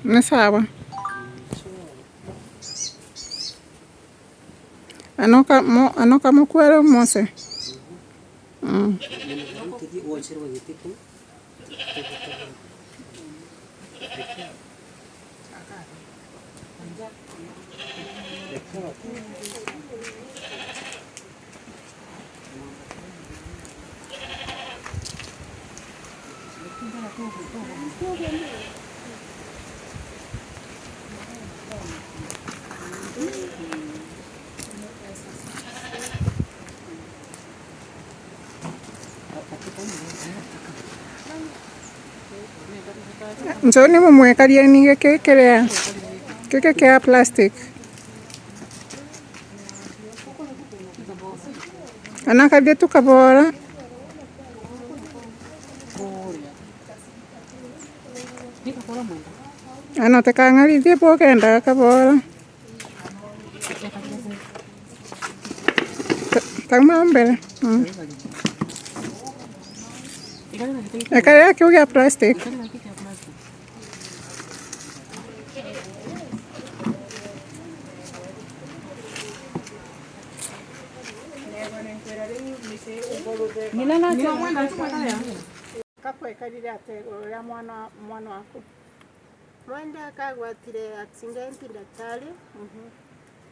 Ni sawa. Anoka mukwere mose. Njoni mumwekaria ni kekerea. Kekekea plastic. Anakadia tukabora. Anotekangarithie pokenda kabora. Tagma mbele. Ekarea kiugia plastic. Kapo ekarire ate ya mwana wako. Mwenda akagwatire accident daktari.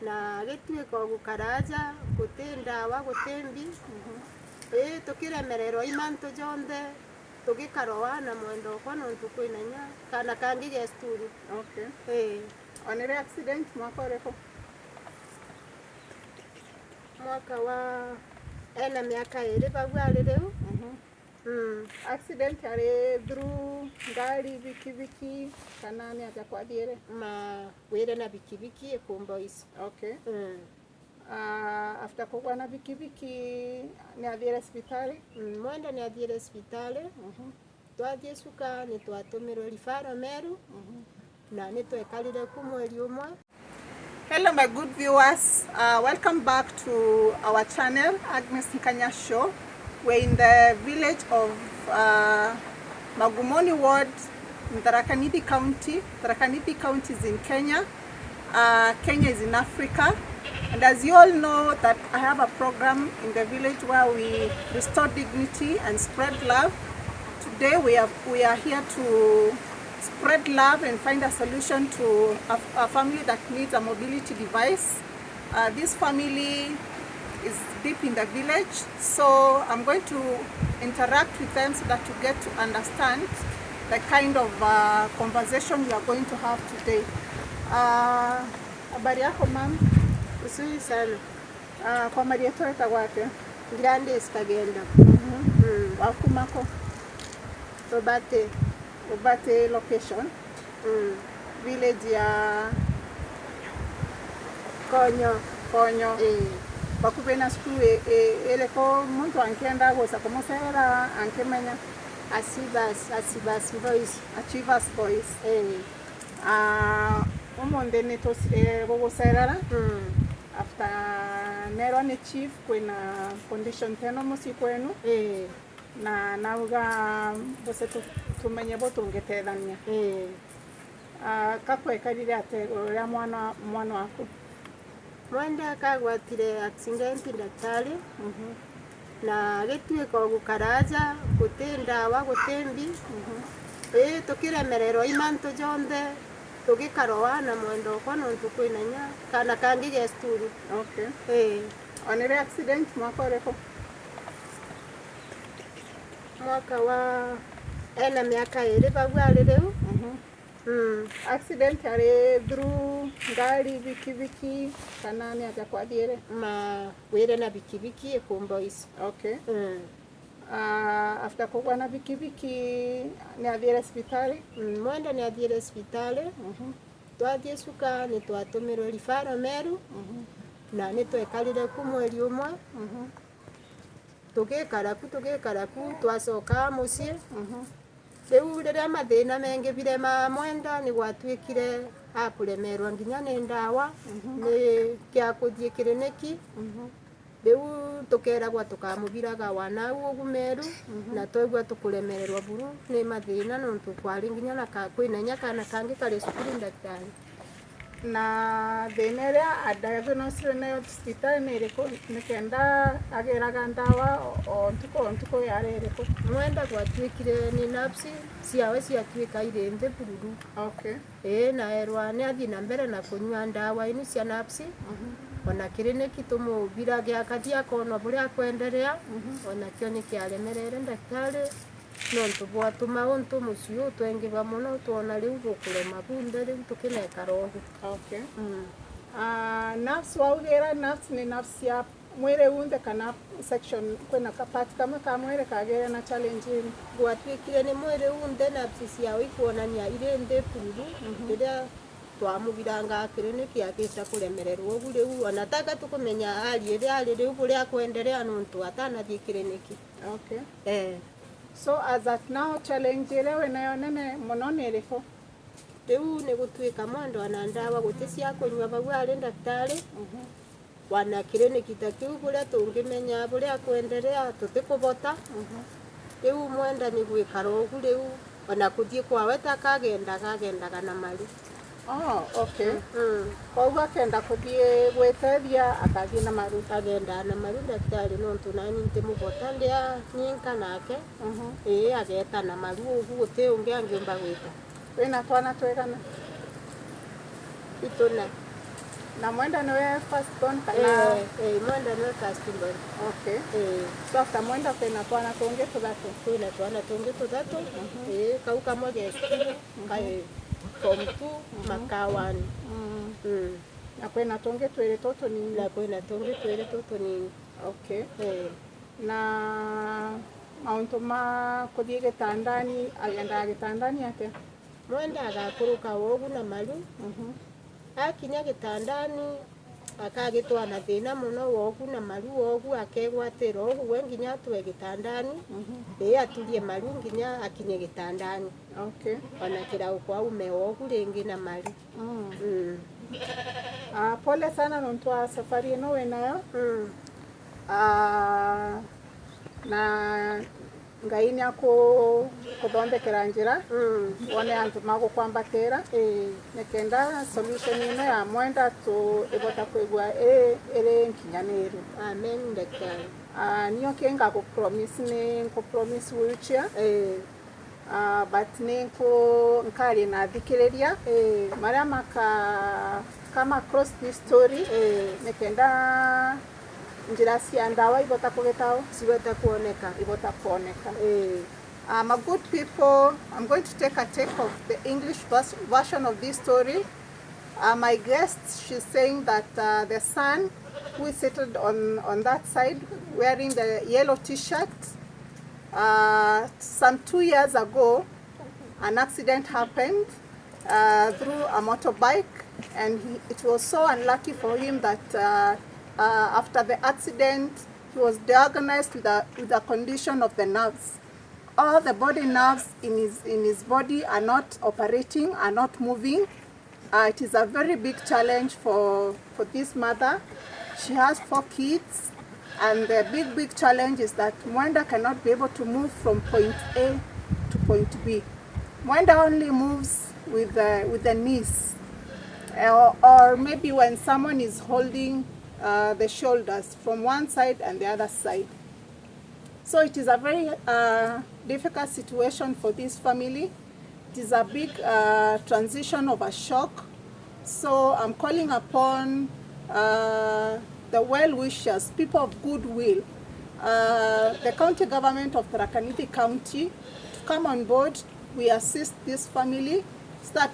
Na gituika gukaraja gutindawa gutembi. Tukiremererwo imanto jonde tugikarowa na mwendo kwa nontu kwinanya kana kangi gesturu. Okay. Onere accident mwaka ureko? Mwaka wa ena miaka 2 bagwari riu. Accident are through ngari bikibiki kana ni aja kwa diere wire na bikibiki ekombois. Okay. After kugwa na bikibiki ni athiere hospitali. Mwenda ni athiere hospitali. Twathie suka ni twatumirwo rifaro Meru. Na ni twekarire ku mweri umwe. Hello my good viewers, welcome back to our channel, Agnes Nkanya Show. We're in the village of Magumoni Ward in TharakaNithi County. TharakaNithi County is in Kenya. Kenya is in Africa. And as you all know that I have a program in the village where we restore dignity and spread love. Today we are here to spread love and find a solution to a family that needs a mobility device. This family is deep in the village, so I'm going to interact with them so that you get to understand the kind of conversation we are going to have today. Habari yako ma'am? Usuri sana. Kwa Maria toka wapi? Grande Skagenda. Wakumako? Obate location. Village ya Konyo. Bakubena school eleko muntu ankenda gosa komosera ankemenya Asibas boys. Achievers boys. Umonde netosire bogosera. After nero ne chief kwena condition teno musi kwenu. Na nauga bose tumenye botungetethania. Kako ekarire ate ya mwana wako? Mwenda akagwatire accident daktari. Na gituika gukaraja gutindawa gutembi. Tukiremererwo imanto jonde tugikarowa na mwendo kwa nontu kwinanya kana kangi gesturu. Okay. Onere accident mwaka ureko? Mwaka wa ena miaka 2 bagwari riu. Accident are through ngari bikibiki kana ni aja kwa diere? Wire na bikibiki ekombois. Okay. After kugwa na bikibiki ni athiere hospitali. Mwenda ni athiere hospitali. Twathie suka ni twatumirwo rifaro Meru. Na ni twekarire ku mweri umwe. Tugikaraku twacoka mucie. Riu riria mathina mengi bire ma mwenda ni gwatwikire akuremerwa nginya ni ndawa ni kia kuthie kiriniki. riu tukeragwa tukamuviraga wanau ugu meru na toigua tukuremererwa buru ni mathina nontu kwari nginya na kwina nya kana kangi kari cukuru ndaktari na thina iria adiagnosire nayo hospitali ni iriku nikenda agiraga ndawa o ntuko yari iriku mwenda gwatuikire ni napsi ciawe ciatuika iri nthi bururu na erwa ni athii na mbere na kunyua ndawa inu cia napsi ona kiriniki tumuviragia akathi akona buria akwenderea ona kio nikiaremerere ndaktari nontu bwatuma untu muciu twengirwa muno tuona riu gukurema bunde riu tukinekara ugu nerves waugira nerves ni nerves ya mwire unde kana section kwina part kama ka mwire kagere na challenge ini gwatuikire ni mwire unde nerves ciao ikuonania iri nthi bururu riria twamuviranga kiriniki akita kuremererwa ugu riu ona taka tukumenya hali iria ari riu buria akwenderea nontu atanathii kiriniki so as at now challenge ile nayo nene muno ni iriku riu ni gutuika mwendo ana ndawa guti cia kunywa bau ari ndaktari wana kiriniki ta kiu buria tungimenya buria kwenderea tutikuvota riu mwenda ni gwikara ugu riu ona kuthii kwawe kagendaga na mari koguo akenda kuthii gwitethia akathii na maru agenda na maru ndaktari nontu nani ntimuvota ndia nyinka nake ageta na maru ugu guti ungi angiumba gwika wina twana twigana ituna na mwenda niwe first born kana mwenda niwe first born so after mwenda kwina twana tungi tuthatu kau kamwe geskuru form 2 makawani na kwina tungi twiri tutu nini na mauntu ma kuthii gitandani agenda gitandani ate mwenda agakuruka ugu na maru akinya gitandani akagitwana thina muno wogu na maru wogu akegwatira ugu we nginya atwe gitandani aturie maru nginya akinye gitandani ona kirau kwa ume wogu ringi na maru pole sana nontu wa safari ino winayo na ngai ni akuthondekera njira wone antu magukwambatira nikenda solution ino ya mwenda tu ibota kwigua iri nkinyaniru amen ndaktari niyo kinga promise wheelchair but nkari na thikiriria maria kama cross this story nikenda njira cia ndawa ibota kugitao ibota kuoneka my good people, I'm going to take a take of the English version of this story. My guest, she's saying that the son who is seated on that side wearing the yellow t-shirt, some 2 years ago an accident happened through a motorbike, and it was so unlucky for him that after the accident he was diagnosed with a condition of the nerves. All the body nerves in his body are not operating, are not moving. It is a very big challenge for this mother. She has 4 kids, and the big challenge is that Mwenda cannot be able to move from point A to point B. Mwenda only moves with the knees, or maybe when someone is holding the shoulders from one side and the other side. So it is a very difficult situation for this family. It is a big transition of a shock. So I'm calling upon the well-wishers, people of goodwill, the county government of TharakaNithi County to come on board. We assist this family so that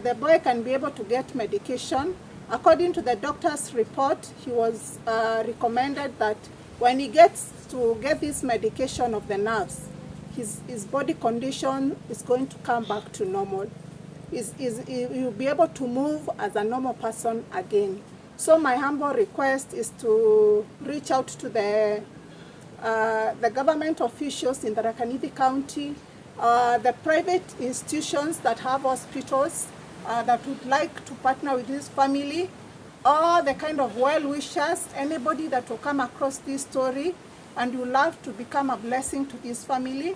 the boy can be able to get medication. According to the doctor's report, he was recommended that when he gets to get this medication of the nerves, his body condition is going to come back to normal. He'll be able to move as a normal person again. So my humble request is to reach out to the government officials in TharakaNithi County, the private institutions that have hospitals that would like to partner with this family all the kind of well-wishers, anybody that will come across this story and you love to become a blessing to this family,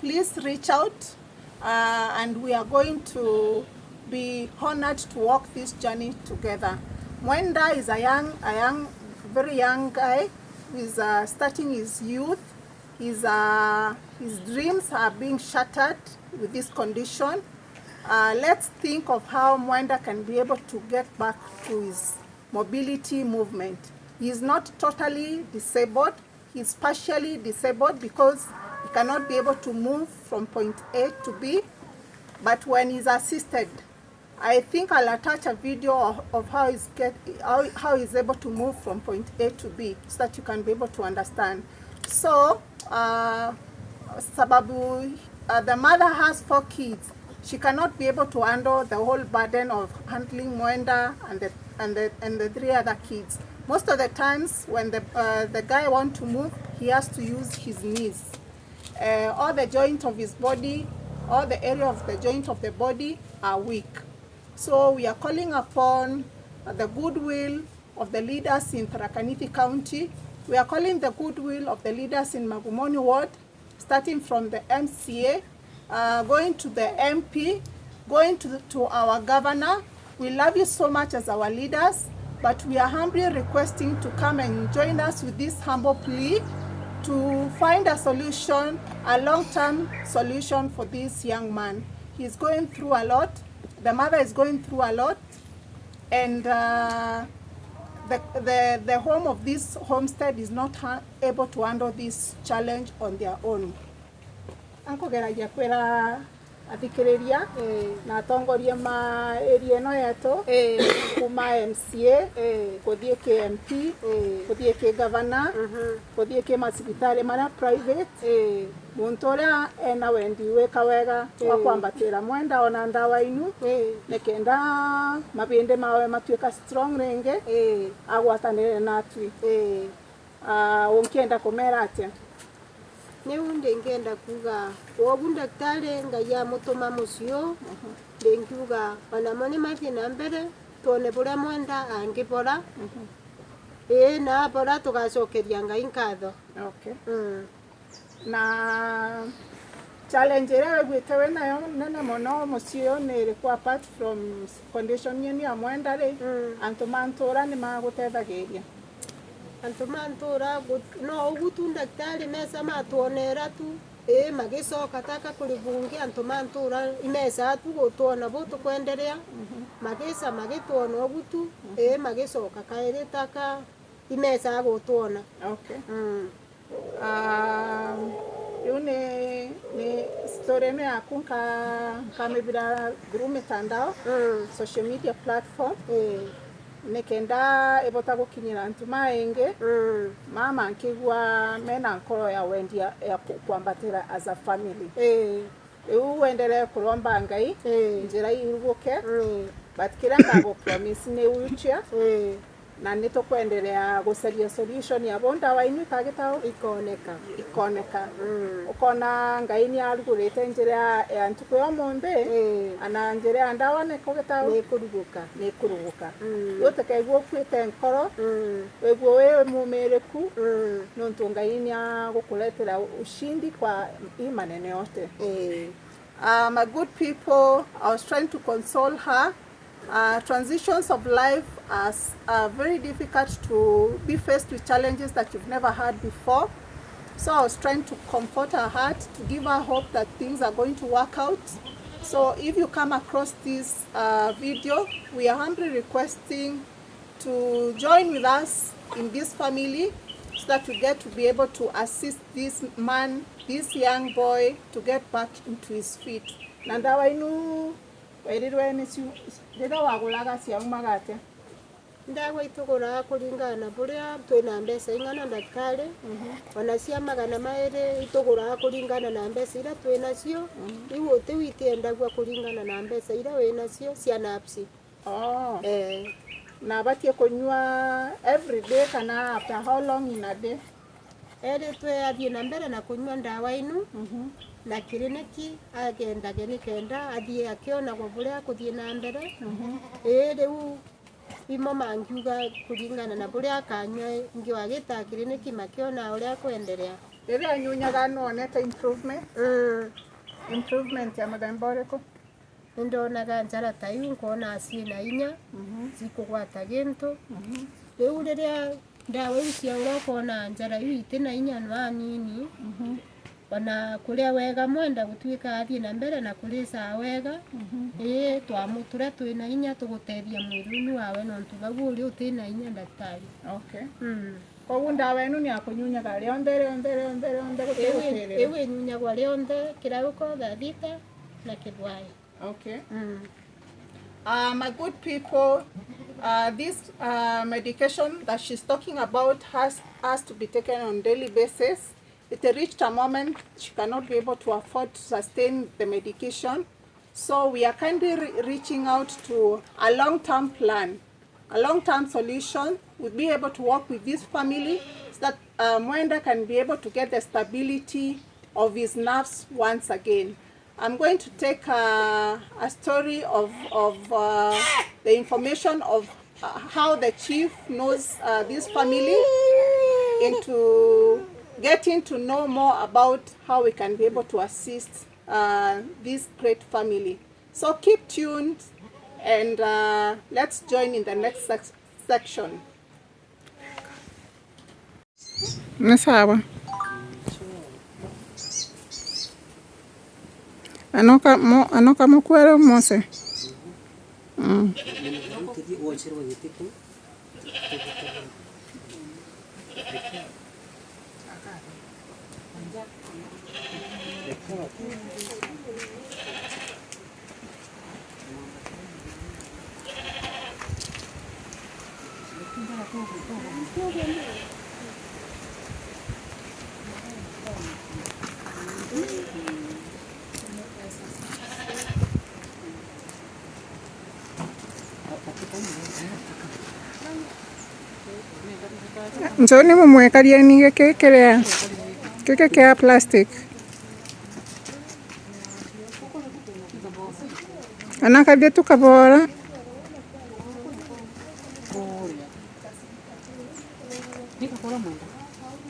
please reach out and we are going to be honored to walk this journey together. Mwenda is a very young guy who is starting his youth. His dreams are being shattered with this condition. Let's think of how Mwenda can be able to get back to his mobility movement. He is not totally disabled. He's partially disabled because he cannot be able to move from point A to B. But when he's assisted, I think I'll attach a video of how he's able to move from point A to B so that you can be able to understand. So, sababu the mother has 4 kids. She cannot be able to handle the whole burden of handling Mwenda and the 3 other kids. Most of the times when the guy wants to move, he has to use his knees. All the joints of his body, all the area of the joint of the body are weak. So we are calling upon the goodwill of the leaders in TharakaNithi County. We are calling the goodwill of the leaders in Magumoni Ward, starting from the MCA, going to the MP, going to our governor. We love you so much as our leaders, but we are humbly requesting to come and join us with this humble plea to find a solution, a long-term solution for this young man. He's going through a lot. The mother is going through a lot, and the home of this homestead is not able to handle this challenge on their own. Anko geragia kwera athikiriria na atongoria ma area no yetu kuma MCA kuthie KMP kuthie ke governor kuthie ke masibitari mara private muntu uria ena wendi weka wega wa kwambatira Mwenda ona ndawa inu nekenda mabinde mawe matuika strong renge agwatanire natwi unkienda kumera atia Niu ndengenda kuga wobu daktari ngaya mutuma musio ndenguga wanamone mathi na mbere tone bura Mwenda angibora na bora tugacokeria ngai nkatho. Okay. Na challenge ira gwitewe nayo nene muno musio ni ri apart from condition yeni ya Mwenda ri antu mantura ni magutethagiria antu mantura no ugutu daktari mesa matuonera tu magicoka taka kuribungi antu mantura imesa tu gutona butu kwenderea magisa magituona ugutu magicoka kairi taka imesa gutona. Okay. Ni story me akunka kamebira through mitandao social media platform nekenda ebota gukinyira antu maenge mama nkigwa mena nkoro ya wendi ya kwambatira as a family uendele kuromba ngai njira irubuke but kila ndago promise ne wheelchair na nito kuendelea gucaria solution ya bonda wa inu kagitao ikoneka ukona ngai ni arugurite njira ya ntuko yo mombe ana njira ya ndawa ne kugitao ni kuruguka yote kaigwo kwite nkoro wegwo wewe mumereku nontu ngai ni agukuletera ushindi kwa imanene yote. My good people, I was trying to console her. Transitions of life are very difficult to be faced with challenges that you've never had before. So I was trying to comfort her heart, to give her hope that things are going to work out. So if you come across this video, we are humbly requesting to join with us in this family so that we get to be able to assist this man, this young boy, to get back into his feet. Nandawa inu Werirwe nisiu ndega wagulaga cia umagate ndawa itugura kuringana buria twina mbesa ingana daktari ona cia magana mairi itugura kuringana na mbesa ira twina cio iwo te witiendagwa kuringana na mbesa ira wina cio cia napsi. Na batie kunywa every day kana after how long in a day? Twe athie na mbere na kunywa ndawa inu na kiriniki agenda geni kenda athie akiona kwa buria kuthie na mbere riu mapimo mangiuga kulingana na buria akanywa ngiwagita kiriniki makiona uria kuendelea. Rĩrĩa nyunyaga nonete improvement. Improvement ya mũthemba ũrĩkũ? Ndonaga njara ta iu nkona ciĩna inya cikũgwata gintu. Rĩu rĩrĩa ndawa ici cia ũkona njara iu itina inya no nini. Ona kuria wega mwenda gutuika athie na mbere na kulisa wega. Twamutura twina inya tugutethia mwiruni wawe no ntugagu uri utina inya daktari. Okay. Koguo ndawa ĩno nĩ ya kũnyunyaga rĩonthe gũteithĩrĩria. Ewe nyunyagwa rĩonthe kĩrauko thita na kĩbwai. Okay. My good people, this medication that she's talking about has to be taken on daily basis. It reached a moment she cannot be able to afford to sustain the medication. So we are kindly reaching out to a long-term plan. A long-term solution would be able to work with this family so that Mwenda can be able to get the stability of his nerves once again. I'm going to take a story of the information of how the chief knows this family into getting to know more about how we can be able to assist this great family. So keep tuned and let's join in the next section. Sawa. Anoka mukwero mose. Njoni mumwekaria ni keke kia plastic. Anakadia tu kabora.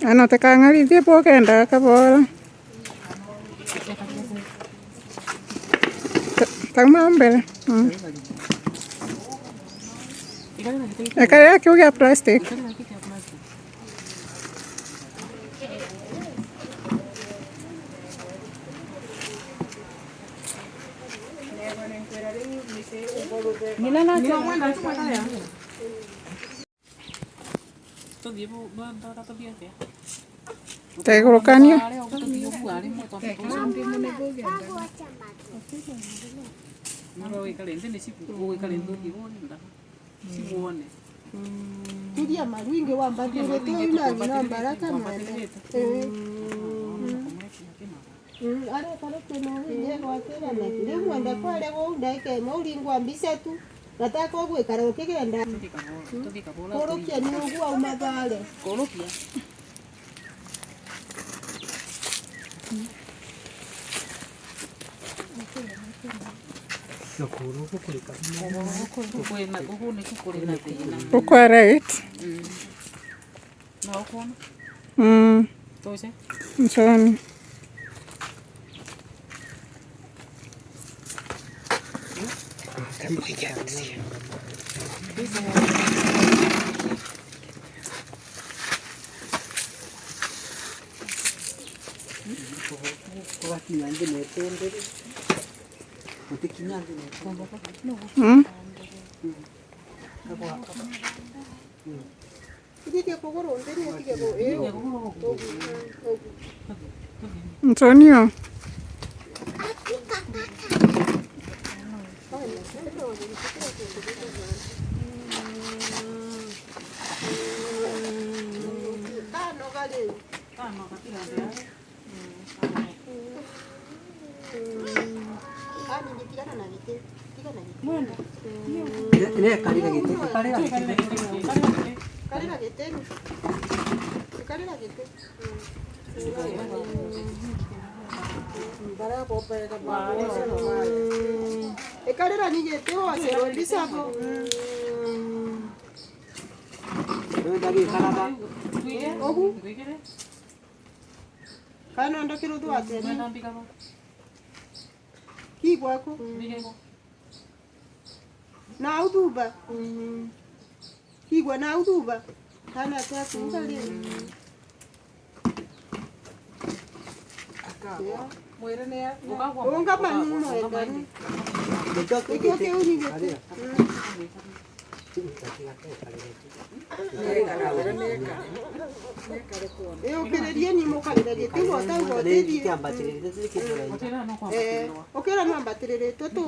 Ano tekangarithie pokenda kabora. Tama mbele. Ekaya kiugia plastic. Tegurukania. Tudia marwingi wa mbadile tu ina baraka mwende. Ale kale tena yego atera na kile mwenda kwale wo ndake mauringwa mbisetu nataka ogwe karaoke genda korokia ni ogwa umagale korokia Uko right. Na uko Tose? Msoni. Antonio. Ekalera nije tewa sero bisako. Ogu. Kana ndo kiru tu ate. Kigwa ko. Na uduba. Kigwa na uduba. Kana tatu ngale. Mwere ne Unga manu no endani. Ikyo ke unige. Eu quereria ni mokalira gete wota ngotedi. Okera no ambaterere toto.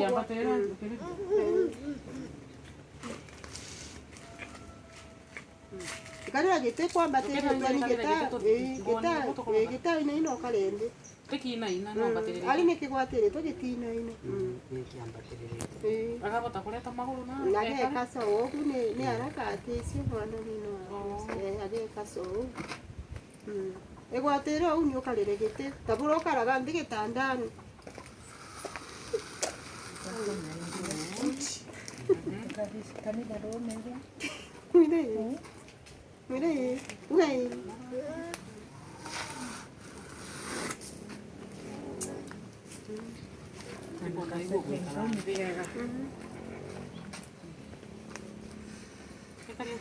Kare gete kwa ambaterere twani geta ina ino kalende. Tekina ina no ambaterere. Ali ne kigwatere to getina ina. Agabota kureta maguru na. Nage kaso ogu ne haraka atesi mwana nino. Age kaso. Egwatere au nyo kalere gete. Taburo karaga ndike tandani. Mire. Ugai. Kaya